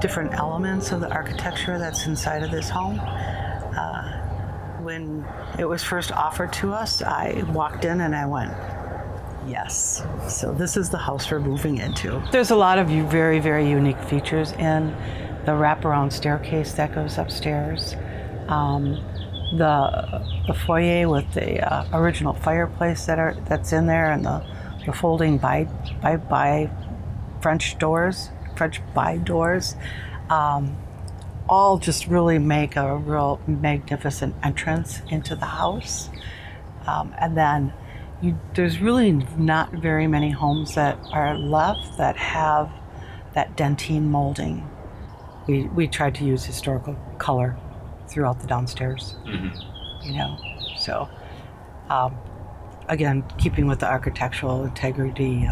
different elements of the architecture that's inside of this home. When it was first offered to us, I walked in and I went, yes. So this is the house we're moving into. There's a lot of very, very unique features in the wraparound staircase that goes upstairs. The foyer with the original fireplace that's in there, and the folding by French by doors, all just really make a real magnificent entrance into the house. And then there's really not very many homes that are left that have that dentine molding. We tried to use historical color throughout the downstairs, so again, keeping with the architectural integrity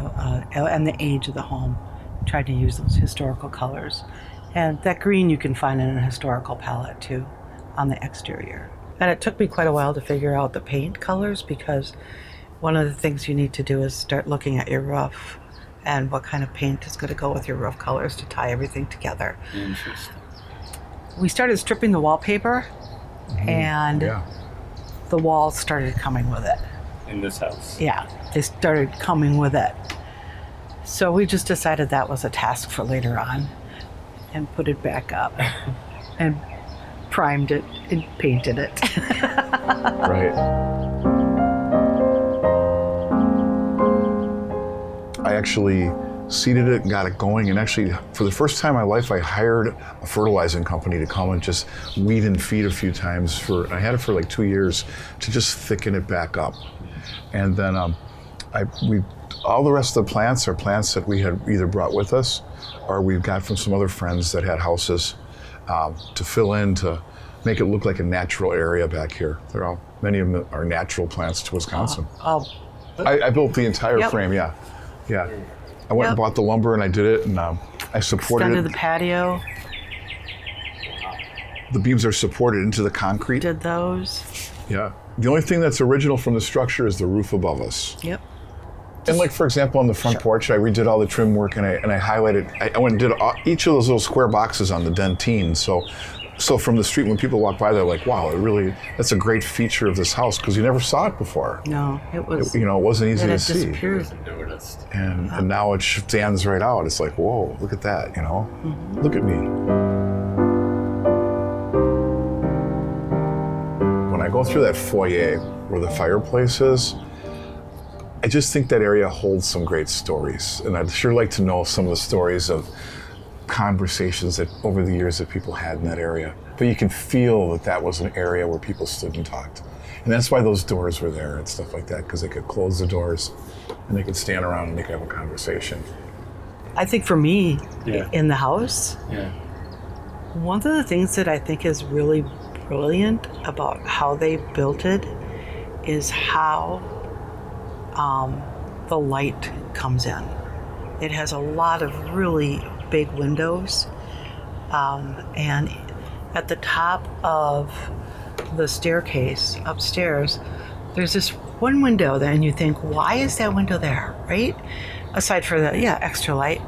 and the age of the home, tried to use those historical colors. And that green you can find in a historical palette too on the exterior. And it took me quite a while to figure out the paint colors, because one of the things you need to do is start looking at your roof and what kind of paint is going to go with your roof colors to tie everything together. Interesting. We started stripping the wallpaper, and the walls started coming with it. In this house? Yeah, they started coming with it. So we just decided that was a task for later on, and put it back up and primed it and painted it. Right. I actually seeded it and got it going, and actually for the first time in my life I hired a fertilizing company to come and just weed and feed a few times. I had it for like 2 years to just thicken it back up. And then all the rest of the plants are plants that we had either brought with us or we got from some other friends that had houses to fill in, to make it look like a natural area back here. Many of them are natural plants to Wisconsin. I built the entire frame, yeah. I went and bought the lumber and I did it, and I supported Extended the patio. The beams are supported into the concrete. Did those. Yeah. The only thing that's original from the structure is the roof above us. Yep. And like, for example, on the front porch, I redid all the trim work, and I highlighted, I went and did each of those little square boxes on the dentine. So from the street, when people walk by, they're like, wow, that's a great feature of this house, because you never saw it before. No, it was. It wasn't easy to see. Disappeared. And now it stands right out. It's like, whoa, look at that, Mm-hmm. Look at me. When I go through that foyer where the fireplace is, I just think that area holds some great stories. And I'd sure like to know some of the stories of conversations that over the years that people had in that area. But you can feel that was an area where people stood and talked. And that's why those doors were there and stuff like that, because they could close the doors and they could stand around and they could have a conversation. I think for me, in the house, one of the things that I think is really brilliant about how they built it is how the light comes in. It has a lot of really big windows, and at the top of the staircase upstairs, there's this one window there, and you think, why is that window there, right? Aside for the extra light.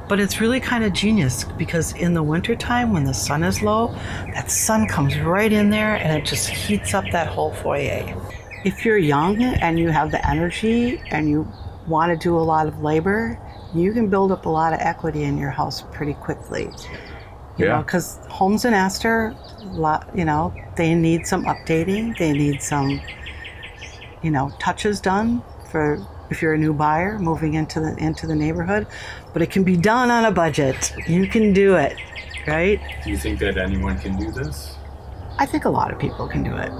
But it's really kind of genius, because in the wintertime when the sun is low, that sun comes right in there and it just heats up that whole foyer. If you're young and you have the energy and you want to do a lot of labor, you can build up a lot of equity in your house pretty quickly. You know, because homes in Astor, they need some updating. They need some, touches done for if you're a new buyer moving into the neighborhood. But it can be done on a budget. You can do it, right? Do you think that anyone can do this? I think a lot of people can do it.